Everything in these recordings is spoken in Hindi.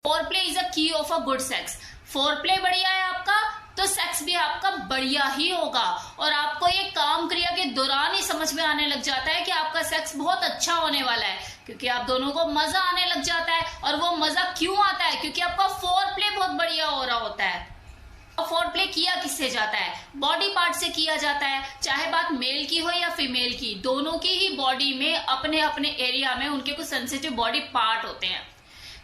फोर प्ले इज अ की of a good sex. Four play बढ़िया है आपका तो सेक्स भी आपका बढ़िया ही होगा, और आपको ये काम क्रिया के दौरान ही समझ में आने लग जाता है कि आपका सेक्स बहुत अच्छा होने वाला है, क्योंकि आप दोनों को मजा आने लग जाता है। और वो मजा क्यों आता है? क्योंकि आपका फोर प्ले बहुत बढ़िया हो रहा होता है। फोर प्ले किया किससे जाता है? बॉडी पार्ट से किया जाता है, चाहे बात मेल की हो या फीमेल की, दोनों की ही बॉडी में अपने अपने एरिया में उनके कुछ सेंसिटिव बॉडी पार्ट होते हैं।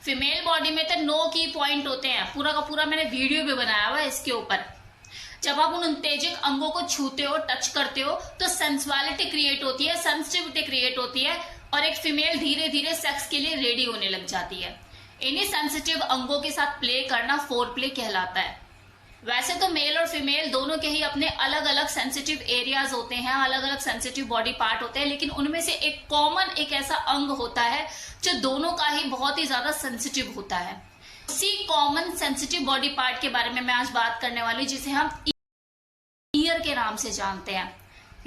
फीमेल बॉडी में तो 9 की पॉइंट होते हैं, पूरा का पूरा मैंने वीडियो भी बनाया हुआ है इसके ऊपर। जब आप उन उत्तेजक अंगों को छूते हो, टच करते हो, तो सेंसुअलिटी क्रिएट होती है, सेंसिटिविटी क्रिएट होती है, और एक फीमेल धीरे धीरे सेक्स के लिए रेडी होने लग जाती है। इन्हीं सेंसिटिव अंगों के साथ प्ले करना फोर प्ले कहलाता है। वैसे तो मेल और फीमेल दोनों के ही अपने अलग अलग सेंसिटिव एरियाज होते हैं, अलग अलग सेंसिटिव बॉडी पार्ट होते हैं, लेकिन उनमें से एक कॉमन एक ऐसा अंग होता है जो दोनों का ही बहुत ही ज्यादा सेंसिटिव होता है। उसी कॉमन सेंसिटिव बॉडी पार्ट के बारे में मैं आज बात करने वाली हूँ, जिसे हम ईयर के नाम से जानते हैं।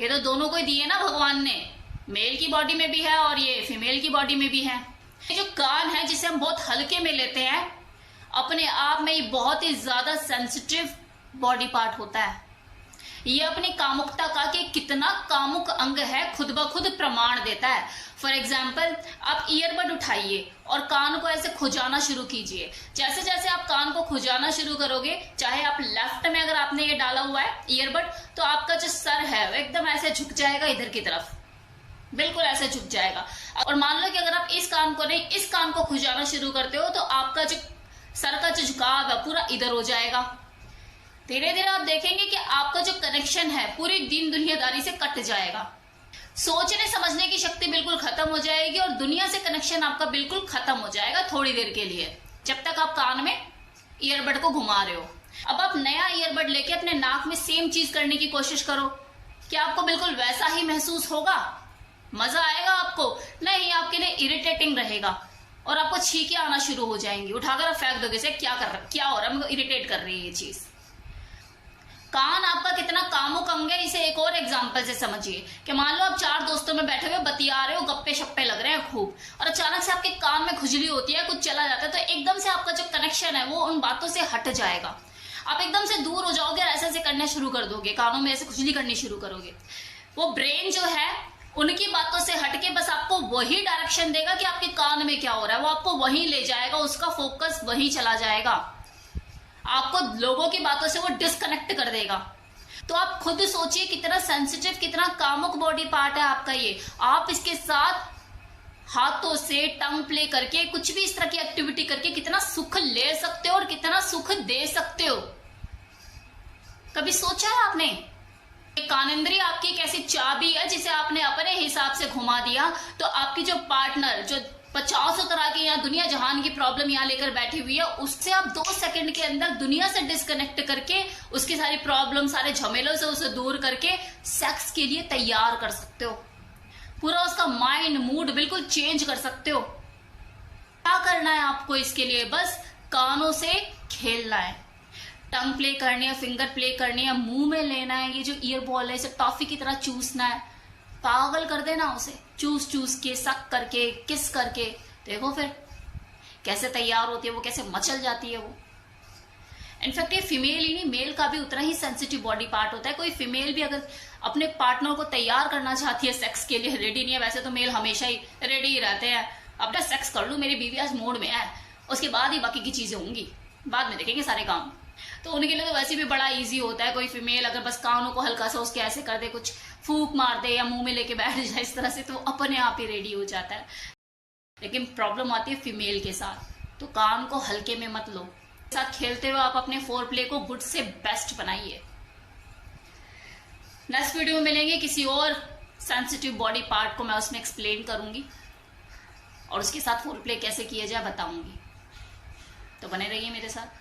ये तो दोनों को ही दिए ना भगवान ने, मेल की बॉडी में भी है और ये फीमेल की बॉडी में भी है। ये जो कान है जिसे हम बहुत हल्के में लेते हैं, अपने आप में ये बहुत ही ज्यादा सेंसिटिव बॉडी पार्ट होता है। ये अपनी कामुकता का कि कितना कामुक अंग है खुद ब खुद प्रमाण देता है। फॉर एग्जाम्पल, आप ईयरबड उठाइए और कान को ऐसे खुजाना शुरू कीजिए। जैसे जैसे आप कान को खुजाना शुरू करोगे, चाहे आप लेफ्ट में अगर आपने ये डाला हुआ है ईयरबड, तो आपका जो सर है वो एकदम ऐसे झुक जाएगा इधर की तरफ, बिल्कुल ऐसे झुक जाएगा। और मान लो कि अगर आप इस कान को नहीं, इस कान को खुजाना शुरू करते हो, तो आपका जो सर का जो झुकाव है पूरा इधर हो जाएगा। धीरे धीरे आप देखेंगे कि आपका जो कनेक्शन है पूरी दीन दुनियादारी से कट जाएगा। सोचने समझने की शक्ति बिल्कुल खत्म हो जाएगी और दुनिया से कनेक्शन आपका बिल्कुल खत्म हो जाएगा थोड़ी देर के लिए, जब तक आप कान में ईयरबड को घुमा रहे हो। अब आप नया ईयरबड लेके अपने नाक में सेम चीज करने की कोशिश करो, क्या आपको बिल्कुल वैसा ही महसूस होगा? मजा आएगा आपको? नहीं, आपके लिए इरिटेटिंग रहेगा और आपको छींके आना शुरू हो जाएंगी। उठाकर आप फेंक दोगे, से क्या हो रहा है, मुझे इरिटेट कर रही है ये चीज। कान आपका कितना कामुक अंग है, इसे एक और एग्जांपल से समझिए कि मान लो आप 4 दोस्तों में बैठे हुए बतिया रहे हो, गप्पे शप्पे लग रहे हैं खूब, और अचानक से आपके कान में खुजली होती है, कुछ चला जाता है, तो एकदम से आपका जो कनेक्शन है वो उन बातों से हट जाएगा। आप एकदम से दूर हो जाओगे और ऐसे ऐसे करने शुरू कर दोगे, कानों में ऐसे खुजली करनी शुरू करोगे। वो ब्रेन जो है उनकी बातों से हटके बस आपको वही डायरेक्शन देगा कि आपके कान में क्या हो रहा है, वो आपको वहीं ले जाएगा, उसका फोकस वहीं चला जाएगा, आपको लोगों की बातों से वो डिस्कनेक्ट कर देगा। तो आप खुद सोचिए कितना सेंसिटिव, कितना कामुक बॉडी पार्ट है आपका ये। आप इसके साथ हाथों से टंग प्ले करके, कुछ भी इस तरह की एक्टिविटी करके कितना सुख ले सकते हो और कितना सुख दे सकते हो, कभी सोचा है आपने? कानेंद्रिय आपकी एक ऐसी चाबी है जिसे आपने अपने हिसाब से घुमा दिया, तो आपकी जो पार्टनर जो 50 तरह की यहाँ दुनिया जहान की प्रॉब्लम यहाँ लेकर बैठी हुई है, उससे आप 2 सेकंड के अंदर दुनिया से डिस्कनेक्ट करके, उसकी सारी प्रॉब्लम, सारे झमेलों से उसे दूर करके सेक्स के लिए तैयार कर सकते हो। पूरा उसका माइंड मूड बिल्कुल चेंज कर सकते हो। क्या करना है आपको इसके लिए? बस कानों से खेलना है, टंग प्ले करनी है, फिंगर प्ले करनी है, मुंह में लेना है, ये जो ईयर बॉल है इसे टॉफी की तरह चूसना है, पागल कर देना उसे, चूस चूस के, सक करके, किस करके। देखो फिर कैसे तैयार होती है वो, कैसे मचल जाती है वो। इनफैक्ट ये फीमेल ही नहीं, मेल का भी उतना ही सेंसिटिव बॉडी पार्ट होता है। कोई फीमेल भी अगर अपने पार्टनर को तैयार करना चाहती है सेक्स के लिए, रेडी नहीं है, वैसे तो मेल हमेशा ही रेडी ही रहते हैं, अपना सेक्स कर लूं, मेरी बीवी आज मूड में है, उसके बाद ही बाकी की चीजें होंगी, बाद में देखेंगे सारे काम। तो उनके लिए तो वैसे भी बड़ा इजी होता है। कोई फीमेल अगर बस कानों को हल्का सा उसके ऐसे कर दे, कुछ फूंक मार दे या मुंह में लेके बैठ जाए इस तरह से, तो अपने आप ही रेडी हो जाता है। लेकिन प्रॉब्लम आती है फीमेल के साथ, तो कान को हल्के में मत लो। साथ खेलते हुए आप अपने फोर प्ले को गुड से बेस्ट बनाइए। नेक्स्ट वीडियो में मिलेंगे किसी और सेंसिटिव बॉडी पार्ट को, मैं उसमें एक्सप्लेन करूंगी और उसके साथ फोर प्ले कैसे किया जाए बताऊंगी। तो बने रहिए मेरे साथ।